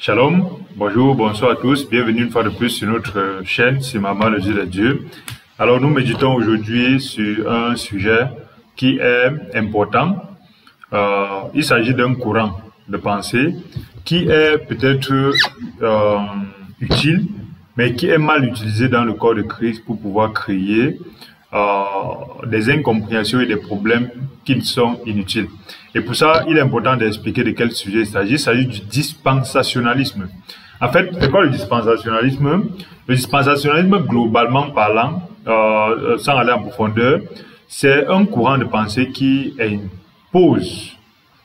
Shalom, bonjour, bonsoir à tous, bienvenue une fois de plus sur notre chaîne, c'est Maman le Dieu de Dieu. Alors nous méditons aujourd'hui sur un sujet qui est important. Il s'agit d'un courant de pensée qui est peut-être utile, mais qui est mal utilisé dans le corps de Christ pour pouvoir créer des incompréhensions et des problèmes qui sont inutiles. Et pour ça, il est important d'expliquer de quel sujet il s'agit. Il s'agit du dispensationalisme. En fait, c'est quoi le dispensationalisme? Le dispensationalisme, globalement parlant, sans aller en profondeur, c'est un courant de pensée qui impose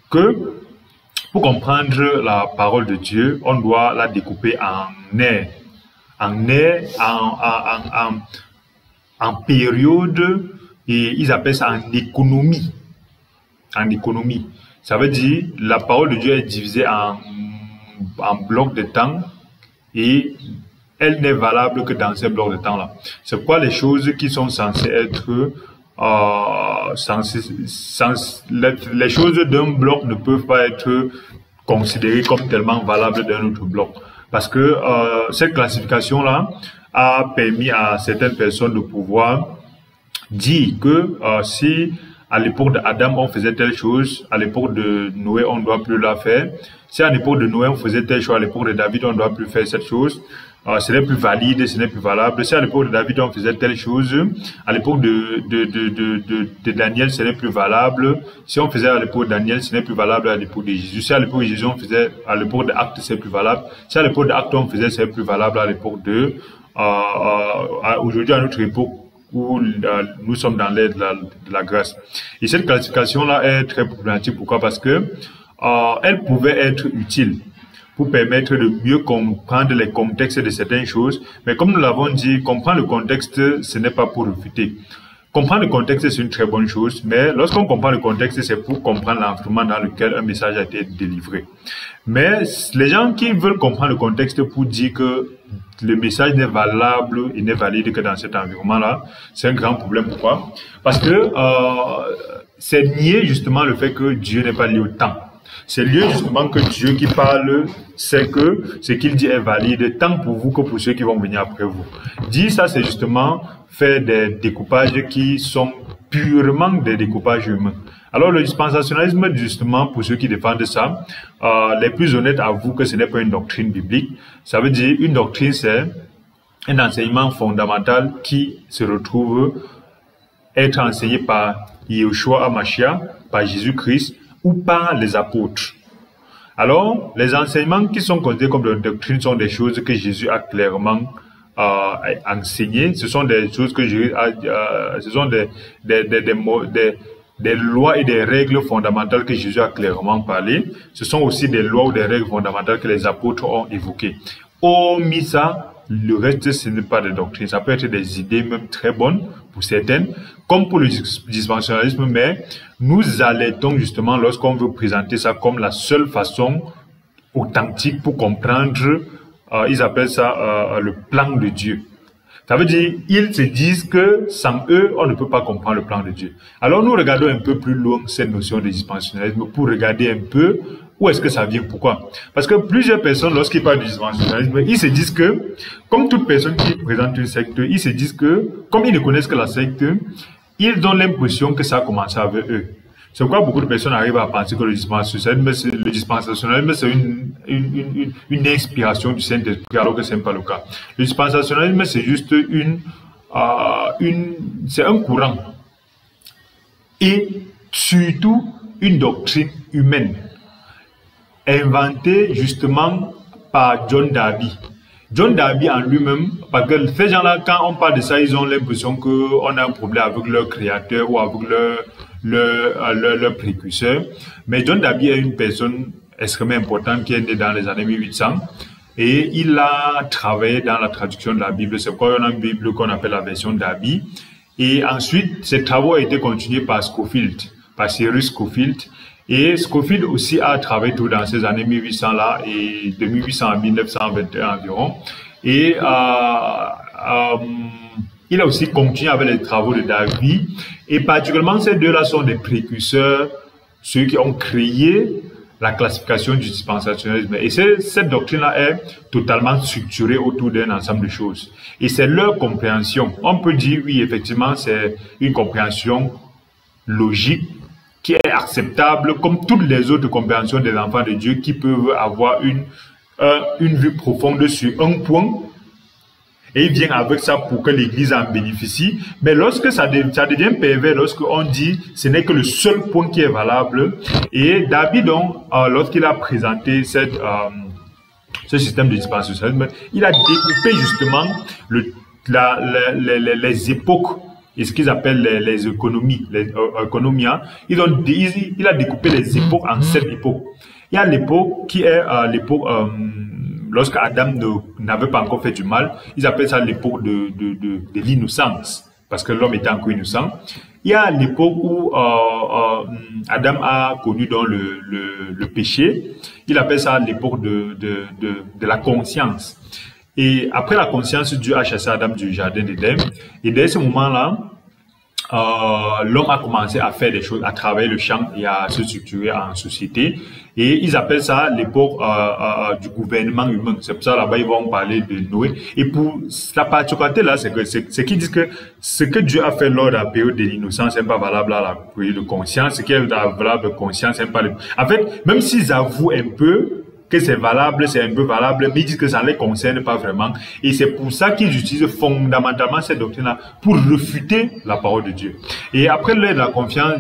que pour comprendre la parole de Dieu, on doit la découper en aires, en période, et ils appellent ça en économie. En économie. Ça veut dire la parole de Dieu est divisée en blocs de temps et elle n'est valable que dans ces blocs de temps-là. C'est pourquoi les choses qui sont censées être les choses d'un bloc ne peuvent pas être considérées comme tellement valables d'un autre bloc. Parce que cette classification-là a permis à certaines personnes de pouvoir dire que si à l'époque d'Adam on faisait telle chose, à l'époque de Noé on ne doit plus la faire. Si à l'époque de Noé on faisait telle chose, à l'époque de David on ne doit plus faire cette chose. Ce n'est plus valide, ce n'est plus valable. Si à l'époque de David on faisait telle chose, à l'époque de Daniel ce n'est plus valable. Si on faisait à l'époque de Daniel, ce n'est plus valable à l'époque de Jésus. Si à l'époque de Jésus on faisait, à l'époque d'Actes c'est plus valable. Si à l'époque d'Actes on faisait, c'est plus valable à l'époque de aujourd'hui à notre époque où nous sommes dans l'ère de la grâce. Et cette classification-là est très problématique. Pourquoi? Parce que elle pouvait être utile pour permettre de mieux comprendre les contextes de certaines choses. Mais comme nous l'avons dit, comprendre le contexte, ce n'est pas pour refuter. Comprendre le contexte, c'est une très bonne chose, mais lorsqu'on comprend le contexte, c'est pour comprendre l'environnement dans lequel un message a été délivré. Mais les gens qui veulent comprendre le contexte pour dire que le message n'est valable et n'est valide que dans cet environnement-là, c'est un grand problème. Pourquoi? Parce que c'est nier justement le fait que Dieu n'est pas lié au temps. C'est lié justement que Dieu qui parle, c'est que ce qu'il dit est valide tant pour vous que pour ceux qui vont venir après vous. Dire ça, c'est justement faire des découpages qui sont purement des découpages humains. Alors le dispensationalisme, justement, pour ceux qui défendent ça, les plus honnêtes avouent que ce n'est pas une doctrine biblique. Ça veut dire une doctrine, c'est un enseignement fondamental qui se retrouve être enseigné par Yeshua HaMashiach, par Jésus-Christ ou par les apôtres. Alors, les enseignements qui sont considérés comme des doctrines sont des choses que Jésus a clairement enseignées. Ce sont des choses que Jésus a, ce sont des lois et des règles fondamentales que Jésus a clairement parlé. Ce sont aussi des lois ou des règles fondamentales que les apôtres ont évoquées. Hormis ça, le reste, ce n'est pas des doctrines. Ça peut être des idées même très bonnes pour certaines, comme pour le dispensationalisme, mais nous alertons justement lorsqu'on veut présenter ça comme la seule façon authentique pour comprendre, ils appellent ça le plan de Dieu. Ça veut dire, ils se disent que sans eux, on ne peut pas comprendre le plan de Dieu. Alors nous regardons un peu plus loin cette notion de dispensationalisme pour regarder un peu où est-ce que ça vient, pourquoi? Parce que plusieurs personnes, lorsqu'ils parlent du dispensationalisme, ils se disent que, comme toute personne qui présente une secte, ils se disent que, comme ils ne connaissent que la secte, ils ont l'impression que ça a commencé avec eux. C'est pourquoi beaucoup de personnes arrivent à penser que le dispensationalisme, c'est une inspiration du Saint-Esprit, alors que ce n'est pas le cas. Le dispensationalisme, c'est juste c'est un courant. Et surtout, une doctrine humaine, inventée justement par John Darby. John Darby en lui-même, parce que ces gens-là, quand on parle de ça, ils ont l'impression qu'on a un problème avec leur créateur ou avec leur précurseur. Mais John Darby est une personne extrêmement importante qui est née dans les années 1800 et il a travaillé dans la traduction de la Bible. C'est pourquoi on a une Bible qu'on appelle la version Darby. Et ensuite, ses travaux ont été continués par Scofield, par Cyrus Scofield. Et Scofield aussi a travaillé tout dans ces années 1800-là, et de 1800 à 1921 environ. Et il a aussi continué avec les travaux de Darby. Et particulièrement, ces deux-là sont des précurseurs, ceux qui ont créé la classification du dispensationnisme. Et cette doctrine-là est totalement structurée autour d'un ensemble de choses. Et c'est leur compréhension. On peut dire, oui, effectivement, c'est une compréhension logique qui est acceptable comme toutes les autres compréhensions des enfants de Dieu qui peuvent avoir une vue profonde sur un point. Et il vient avec ça pour que l'Église en bénéficie. Mais lorsque ça devient pervers, lorsqu'on dit ce n'est que le seul point qui est valable. Et David, donc, lorsqu'il a présenté ce système de dispensationnisme, il a découpé justement les époques et ce qu'ils appellent les économies, économia. Il a découpé les époques en 7 époques. Il y a l'époque qui est l'époque lorsque Adam n'avait pas encore fait du mal, ils appellent ça l'époque de l'innocence, parce que l'homme était encore innocent. Il y a l'époque où Adam a connu dans le péché, il appelle ça l'époque de la conscience. Et après la conscience, Dieu a chassé Adam du jardin d'Éden. Et dès ce moment-là, l'homme a commencé à faire des choses, à travailler le champ et à se structurer en société. Et ils appellent ça l'époque du gouvernement humain. C'est pour ça là-bas ils vont parler de Noé. Et pour la particularité là, c'est qu'ils disent que ce que Dieu a fait lors de la période de l'innocence n'est pas valable à la période de conscience. Ce qui est valable de conscience n'est pas. En fait, même s'ils avouent un peu que c'est valable, c'est un peu valable, mais ils disent que ça ne les concerne pas vraiment. Et c'est pour ça qu'ils utilisent fondamentalement cette doctrine-là pour refuter la parole de Dieu. Et après l'ère de la confiance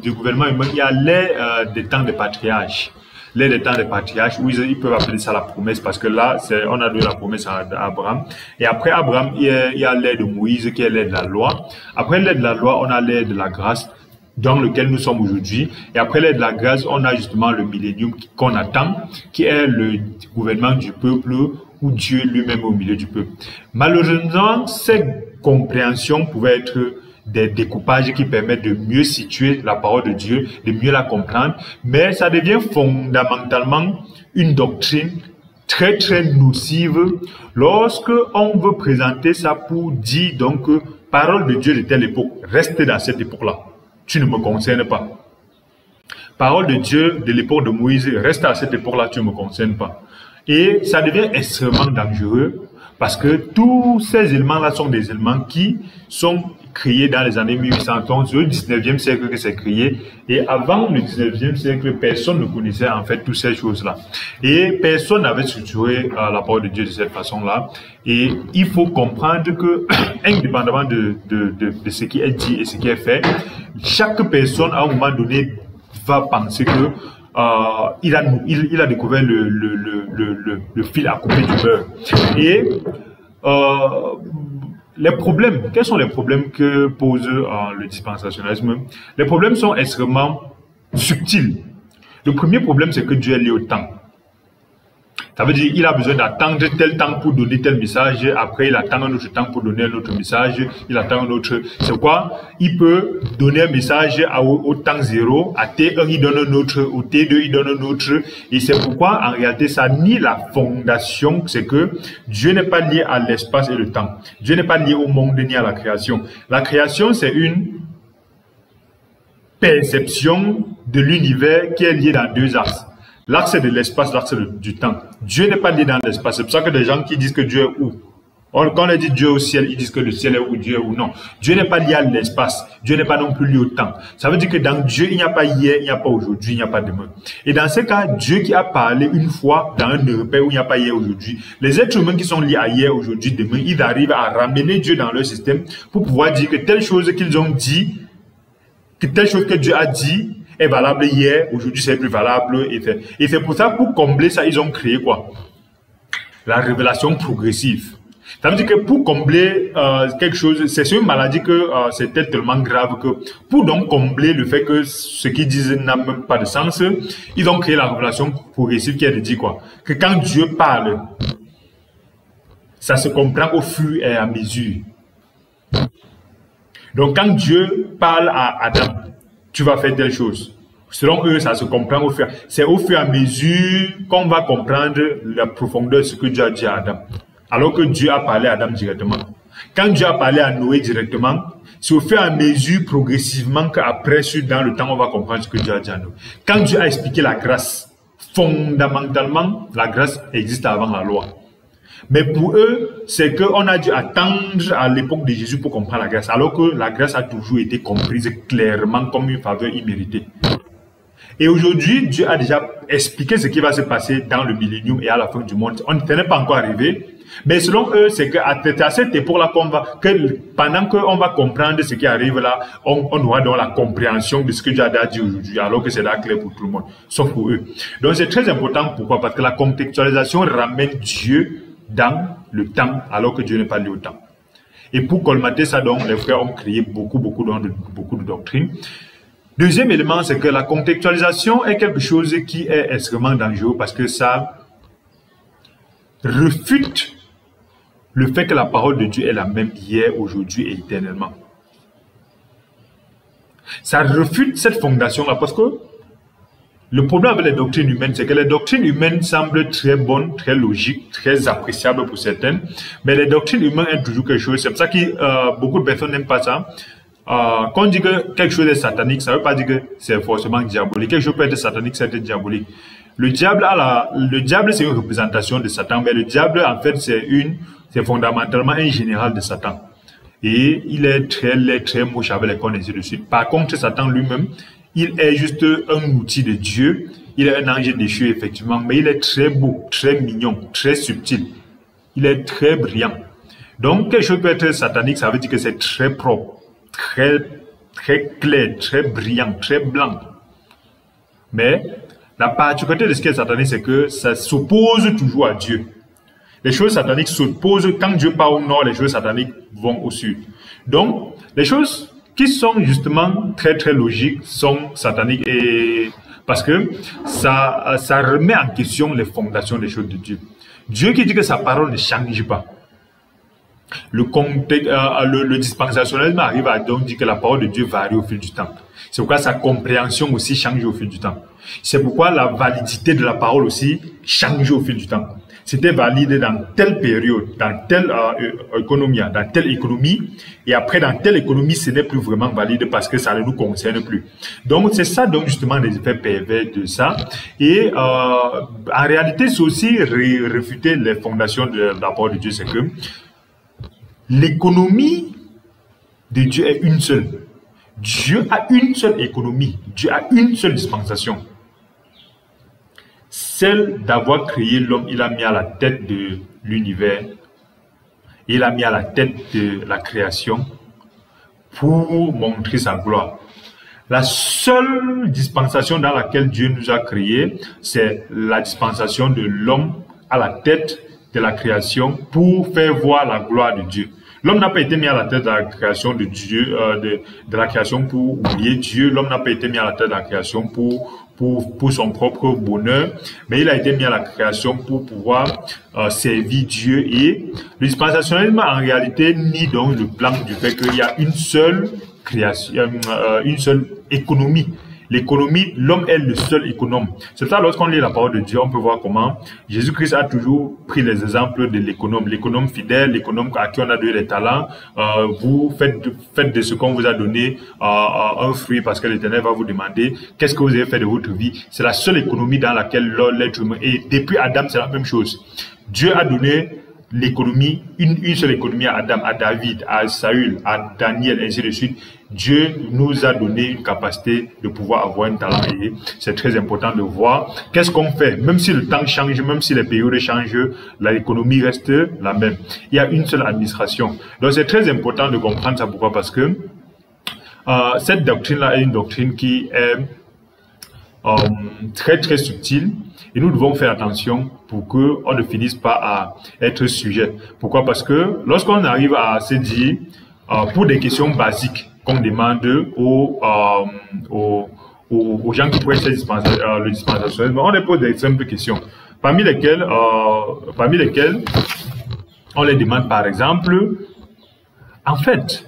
du gouvernement humain, il y a l'ère des temps des patriarches. L'ère des temps des patriarches, où ils peuvent appeler ça la promesse, parce que là, on a donné la promesse à Abraham. Et après Abraham, il y a l'ère de Moïse, qui est l'ère de la loi. Après l'ère de la loi, on a l'ère de la grâce, dans lequel nous sommes aujourd'hui. Et après l'ère de la grâce, on a justement le millénium qu'on attend, qui est le gouvernement du peuple, où Dieu lui-même est au milieu du peuple. Malheureusement, cette compréhension pouvait être des découpages qui permettent de mieux situer la parole de Dieu, de mieux la comprendre, mais ça devient fondamentalement une doctrine très très nocive lorsque on veut présenter ça pour dire donc parole de Dieu de telle époque, reste dans cette époque-là. Tu ne me concernes pas. Parole de Dieu de l'époque de Moïse, reste à cette époque-là, tu ne me concernes pas. Et ça devient extrêmement dangereux parce que tous ces éléments-là sont des éléments qui sont créés dans les années 1830, au 19e siècle que c'est créé. Et avant le 19e siècle, personne ne connaissait en fait toutes ces choses-là. Et personne n'avait structuré la parole de Dieu de cette façon-là. Et il faut comprendre que, indépendamment de ce qui est dit et ce qui est fait, chaque personne, à un moment donné, va penser que il a découvert le fil à couper du beurre. Et les problèmes, quels sont les problèmes que pose le dispensationnisme? Les problèmes sont extrêmement subtils. Le premier problème, c'est que Dieu est lié au temps. Ça veut dire qu'il a besoin d'attendre tel temps pour donner tel message, après il attend un autre temps pour donner un autre message, il attend un autre. C'est quoi? Il peut donner un message au temps 0, à T1 il donne un autre, au T2 il donne un autre. Et c'est pourquoi en réalité ça nie la fondation, c'est que Dieu n'est pas lié à l'espace et le temps. Dieu n'est pas lié au monde ni à la création. La création c'est une perception de l'univers qui est liée dans deux axes. L'axe de l'espace, l'axe du temps. Dieu n'est pas lié dans l'espace. C'est pour ça que des gens qui disent que Dieu est où? Quand on dit Dieu au ciel, ils disent que le ciel est où, Dieu est où. Non. Dieu n'est pas lié à l'espace. Dieu n'est pas non plus lié au temps. Ça veut dire que dans Dieu, il n'y a pas hier, il n'y a pas aujourd'hui, il n'y a pas demain. Et dans ce cas, Dieu qui a parlé une fois dans un repère où il n'y a pas hier, aujourd'hui, les êtres humains qui sont liés à hier, aujourd'hui, demain, ils arrivent à ramener Dieu dans leur système pour pouvoir dire que telle chose qu'ils ont dit, que telle chose que Dieu a dit, est valable hier, aujourd'hui c'est plus valable. Et c'est pour ça, pour combler ça, ils ont créé quoi? La révélation progressive. Ça veut dire que pour combler quelque chose, c'est une maladie que c'était tellement grave que pour donc combler le fait que ce qu'ils disent n'a même pas de sens, ils ont créé la révélation progressive qui est de dire quoi? Que quand Dieu parle, ça se comprend au fur et à mesure. Donc quand Dieu parle à Adam, tu vas faire telle chose. Selon eux, ça se comprend au fur. C'est au fur et à mesure qu'on va comprendre la profondeur de ce que Dieu a dit à Adam. Alors que Dieu a parlé à Adam directement. Quand Dieu a parlé à Noé directement, c'est au fur et à mesure, progressivement, qu'après, dans le temps, on va comprendre ce que Dieu a dit à Noé. Quand Dieu a expliqué la grâce, fondamentalement, la grâce existe avant la loi. Mais pour eux, c'est qu'on a dû attendre à l'époque de Jésus pour comprendre la grâce, alors que la grâce a toujours été comprise clairement comme une faveur imméritée. Et aujourd'hui, Dieu a déjà expliqué ce qui va se passer dans le millénium et à la fin du monde. On n'est pas encore arrivé. Mais selon eux, c'est qu'à cette époque-là, pendant qu'on va comprendre ce qui arrive là, on aura donc la compréhension de ce que Dieu a dit aujourd'hui, alors que c'est là clair pour tout le monde, sauf pour eux. Donc c'est très important. Pourquoi? Parce que la contextualisation ramène Dieu dans le temps, alors que Dieu n'est pas lié au temps. Et pour colmater ça, donc, les frères ont créé beaucoup de doctrines. Deuxième élément, c'est que la contextualisation est quelque chose qui est extrêmement dangereux parce que ça refute le fait que la parole de Dieu est la même hier, aujourd'hui et éternellement. Ça refute cette fondation-là parce que le problème avec les doctrines humaines, c'est que les doctrines humaines semblent très bonnes, très logiques, très appréciables pour certaines, mais les doctrines humaines ont toujours quelque chose. C'est pour ça que beaucoup de personnes n'aiment pas ça. Quand on dit que quelque chose est satanique, ça ne veut pas dire que c'est forcément diabolique. Quelque chose peut être satanique, c'est diabolique. Le diable c'est une représentation de Satan, mais le diable, en fait, c'est fondamentalement un général de Satan. Et il est très laid, très moche avec les cornes et ainsi de suite. Par contre, Satan lui-même, il est juste un outil de Dieu. Il est un ange déchu, effectivement, mais il est très beau, très mignon, très subtil. Il est très brillant. Donc, quelque chose peut être satanique, ça veut dire que c'est très propre, très clair, très brillant, très blanc. Mais la particularité de ce qui est satanique, c'est que ça s'oppose toujours à Dieu. Les choses sataniques s'opposent. Quand Dieu part au nord, les choses sataniques vont au sud. Donc, les choses qui sont justement très logiques sont sataniques et parce que ça remet en question les fondations des choses de Dieu. Dieu qui dit que sa parole ne change pas. Le dispensationalisme arrive à donc dire que la parole de Dieu varie au fil du temps. C'est pourquoi sa compréhension aussi change au fil du temps. C'est pourquoi la validité de la parole aussi change au fil du temps. C'était valide dans telle période, dans telle économie, et après dans telle économie, ce n'est plus vraiment valide parce que ça ne nous concerne plus. Donc c'est ça donc justement les effets pervers de ça. Et en réalité, c'est aussi réfuter les fondations de la parole de Dieu, c'est que l'économie de Dieu est une seule. Dieu a une seule économie. Dieu a une seule dispensation. Celle d'avoir créé l'homme, il a mis à la tête de l'univers. Il a mis à la tête de la création pour montrer sa gloire. La seule dispensation dans laquelle Dieu nous a créés, c'est la dispensation de l'homme à la tête de la création pour faire voir la gloire de Dieu. L'homme n'a pas été mis à la tête de la création de Dieu, de la création pour oublier Dieu. L'homme n'a pas été mis à la tête de la création pour son propre bonheur, mais il a été mis à la création pour pouvoir servir Dieu. Et le dispensationnisme, en réalité, nie donc le plan du fait qu'il y a une seule création, une seule économie. L'économie, l'homme est le seul économe. C'est ça, lorsqu'on lit la parole de Dieu, on peut voir comment Jésus-Christ a toujours pris les exemples de l'économe fidèle, l'économe à qui on a donné les talents. Vous faites de ce qu'on vous a donné un fruit parce que l'Éternel va vous demander qu'est-ce que vous avez fait de votre vie. C'est la seule économie dans laquelle l'être humain est. Et depuis Adam, c'est la même chose. Dieu a donné l'économie, une seule économie à Adam, à David, à Saül, à Daniel, ainsi de suite. Dieu nous a donné une capacité de pouvoir avoir un talent et c'est très important de voir qu'est-ce qu'on fait. Même si le temps change, même si les périodes changent, l'économie reste la même. Il y a une seule administration. Donc c'est très important de comprendre ça. Pourquoi? Parce que cette doctrine-là est une doctrine qui est très subtile et nous devons faire attention pour qu'on ne finisse pas à être sujet. Pourquoi? Parce que lorsqu'on arrive à se dire, pour des questions basiques qu'on demande aux gens qui prêtent le dispensationnisme, on les pose des simples questions, parmi lesquelles on les demande par exemple, en fait,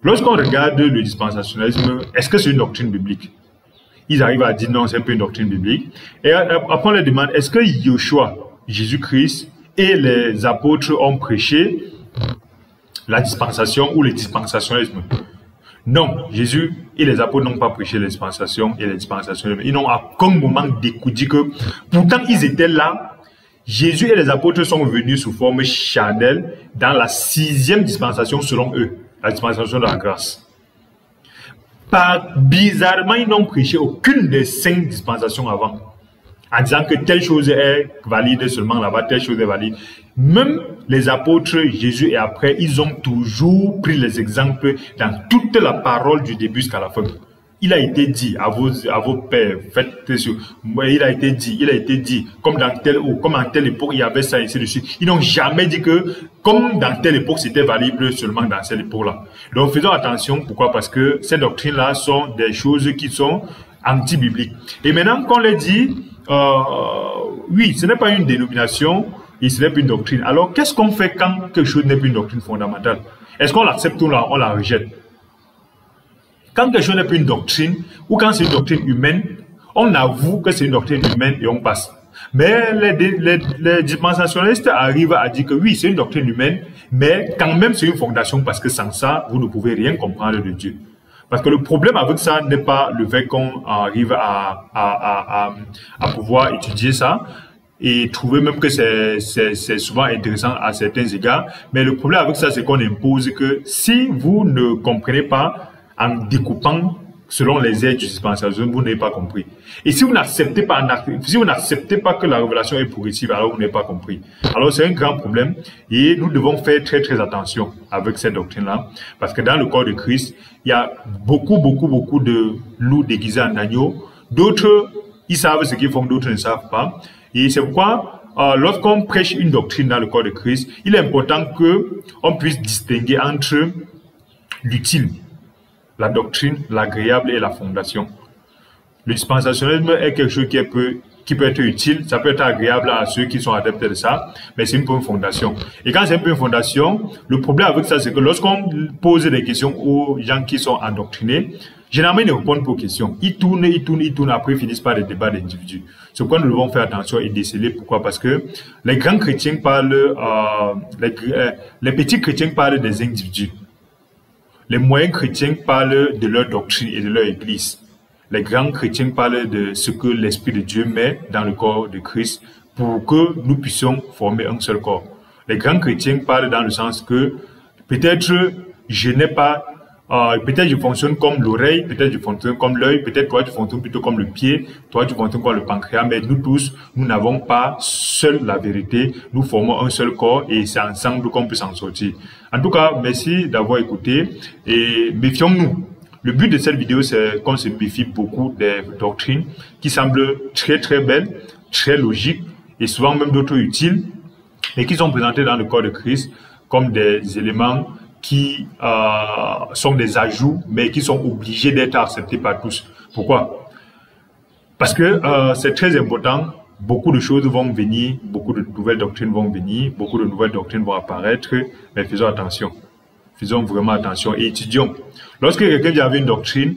lorsqu'on regarde le dispensationnisme, est-ce que c'est une doctrine biblique? Ils arrivent à dire non, c'est un peu une doctrine biblique. Et après on les demande, est-ce que Yeshua, Jésus-Christ et les apôtres ont prêché la dispensation ou le dispensationnisme? Non, Jésus et les apôtres n'ont pas prêché les dispensations et les dispensations. Ils n'ont à aucun moment dit que, pourtant ils étaient là. Jésus et les apôtres sont venus sous forme charnelle dans la 6e dispensation selon eux, la dispensation de la grâce. Bizarrement, ils n'ont prêché aucune des 5 dispensations avant, en disant que telle chose est valide seulement là-bas, telle chose est valide. Même les apôtres, Jésus et après, ils ont toujours pris les exemples dans toute la parole du début jusqu'à la fin. Il a été dit à vos pères, faites sûr. Il a été dit, comme dans telle époque, il y avait ça ici dessus. Ils n'ont jamais dit que, comme dans telle époque, c'était valide seulement dans cette époque-là. Donc, faisons attention. Pourquoi? Parce que ces doctrines-là sont des choses qui sont anti-bibliques. Et maintenant, qu'on les dit, oui, ce n'est pas une dénomination, et ce n'est plus une doctrine. Alors, qu'est-ce qu'on fait quand quelque chose n'est plus une doctrine fondamentale? Est-ce qu'on l'accepte ou on la rejette? Quand quelque chose n'est plus une doctrine, ou quand c'est une doctrine humaine, on avoue que c'est une doctrine humaine et on passe. Mais les dispensationnistes arrivent à dire que oui, c'est une doctrine humaine, mais quand même c'est une fondation parce que sans ça, vous ne pouvez rien comprendre de Dieu. Parce que le problème avec ça n'est pas le fait qu'on arrive à pouvoir étudier ça et trouver même que c'est souvent intéressant à certains égards. Mais le problème avec ça, c'est qu'on impose que si vous ne comprenez pas en découpant selon les aides du dispensation, vous n'avez pas compris. Et si vous n'acceptez pas que la révélation est progressive, alors vous n'avez pas compris. Alors c'est un grand problème et nous devons faire très très attention avec cette doctrine-là, parce que dans le corps de Christ, il y a beaucoup de loups déguisés en agneaux. D'autres, ils savent ce qu'ils font, d'autres ne savent pas. Et c'est pourquoi, lorsqu'on prêche une doctrine dans le corps de Christ, il est important qu'on puisse distinguer entre l'utile, la doctrine, l'agréable et la fondation. Le dispensationnisme est quelque chose qui peut être utile, ça peut être agréable à ceux qui sont adeptes de ça, mais c'est une bonne fondation. Et quand c'est une bonne fondation, le problème avec ça, c'est que lorsqu'on pose des questions aux gens qui sont endoctrinés, généralement ils ne répondent pas aux questions. Ils tournent, après ils finissent par des débats d'individus. C'est pourquoi nous devons faire attention et déceler. Pourquoi? Parce que les grands chrétiens parlent, les petits chrétiens parlent des individus. Les moyens chrétiens parlent de leur doctrine et de leur église. Les grands chrétiens parlent de ce que l'Esprit de Dieu met dans le corps de Christ pour que nous puissions former un seul corps. Les grands chrétiens parlent dans le sens que peut-être je n'ai pas, peut-être je fonctionne comme l'oreille, peut-être je fonctionne comme l'œil, peut-être toi tu fonctionnes plutôt comme le pied, toi tu fonctionnes comme le pancréas, mais nous tous, nous n'avons pas seul la vérité, nous formons un seul corps et c'est ensemble qu'on peut s'en sortir. En tout cas, merci d'avoir écouté et méfions-nous. Le but de cette vidéo, c'est qu'on se méfie beaucoup des doctrines qui semblent très très belles, très logiques et souvent même d'autres utiles et qui sont présentées dans le corps de Christ comme des éléments qui sont des ajouts, mais qui sont obligés d'être acceptés par tous. Pourquoi? Parce que c'est très important, beaucoup de choses vont venir, beaucoup de nouvelles doctrines vont venir, beaucoup de nouvelles doctrines vont apparaître, mais faisons attention. Faisons vraiment attention et étudions. Lorsque quelqu'un vient avec une doctrine,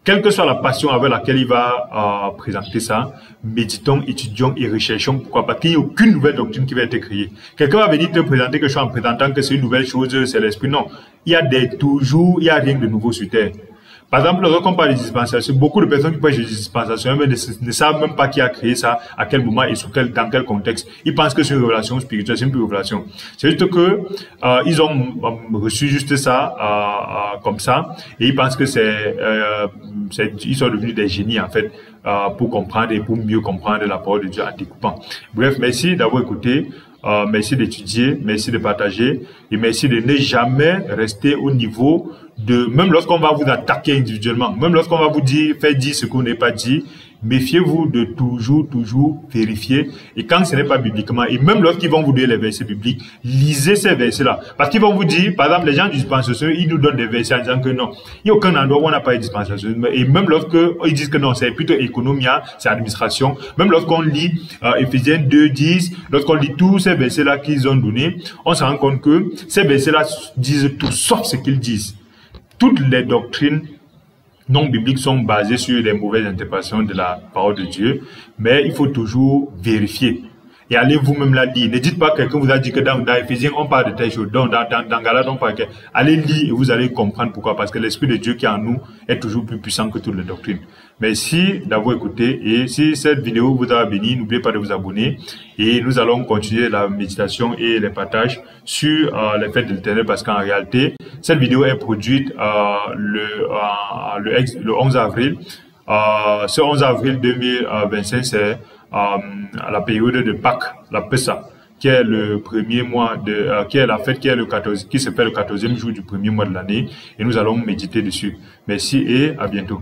quelle que soit la passion avec laquelle il va présenter ça, méditons, étudions et recherchons. Pourquoi? Parce qu'il n'y a aucune nouvelle doctrine qui va être créée. Quelqu'un va venir te présenter quelque chose en présentant que c'est une nouvelle chose, c'est l'esprit. Non, il y a il y a rien de nouveau sur terre. Par exemple, lorsqu'on parle de dispensation, beaucoup de personnes qui parlent de dispensation ne savent même pas qui a créé ça, à quel moment et dans quel contexte. Ils pensent que c'est une révélation spirituelle, c'est une révélation. C'est juste que ils ont reçu juste ça comme ça et ils pensent que ils sont devenus des génies en fait pour comprendre et pour mieux comprendre la parole de Dieu en découpant. Bref, merci d'avoir écouté. Merci d'étudier, merci de partager et merci de ne jamais rester au niveau de, même lorsqu'on va vous attaquer individuellement, même lorsqu'on va vous dire, faites dire ce qu'on n'est pas dit, méfiez-vous de toujours vérifier. Et quand ce n'est pas bibliquement, et même lorsqu'ils vont vous donner les versets bibliques, lisez ces versets-là. Parce qu'ils vont vous dire, par exemple, les gens du dispensation, ils nous donnent des versets en disant que non, il n'y a aucun endroit où on n'a pas de dispensation. Et même lorsqu'ils disent que non, c'est plutôt économia, c'est administration, même lorsqu'on lit Éphésiens 2:10, lorsqu'on lit tous ces versets-là qu'ils ont donnés, on se rend compte que ces versets-là disent tout, sauf ce qu'ils disent. Toutes les doctrines non bibliques sont basées sur les mauvaises interprétations de la parole de Dieu, mais il faut toujours vérifier. et allez vous-même la lire. Ne dites pas que quelqu'un vous a dit que dans Éphésiens, on parle de telle chose, dans Galates, on parle que... Allez lire et vous allez comprendre pourquoi. Parce que l'Esprit de Dieu qui est en nous est toujours plus puissant que toutes les doctrines. Merci d'avoir écouté. Et si cette vidéo vous a béni, n'oubliez pas de vous abonner. Et nous allons continuer la méditation et les partages sur les fêtes de l'Éternel. Parce qu'en réalité, cette vidéo est produite le 11 avril. Ce 11 avril 2025, c'est la période de Pâques, la Pessa, qui est le premier mois qui est la fête qui se fait le 14e jour du premier mois de l'année, et nous allons méditer dessus. Merci et à bientôt.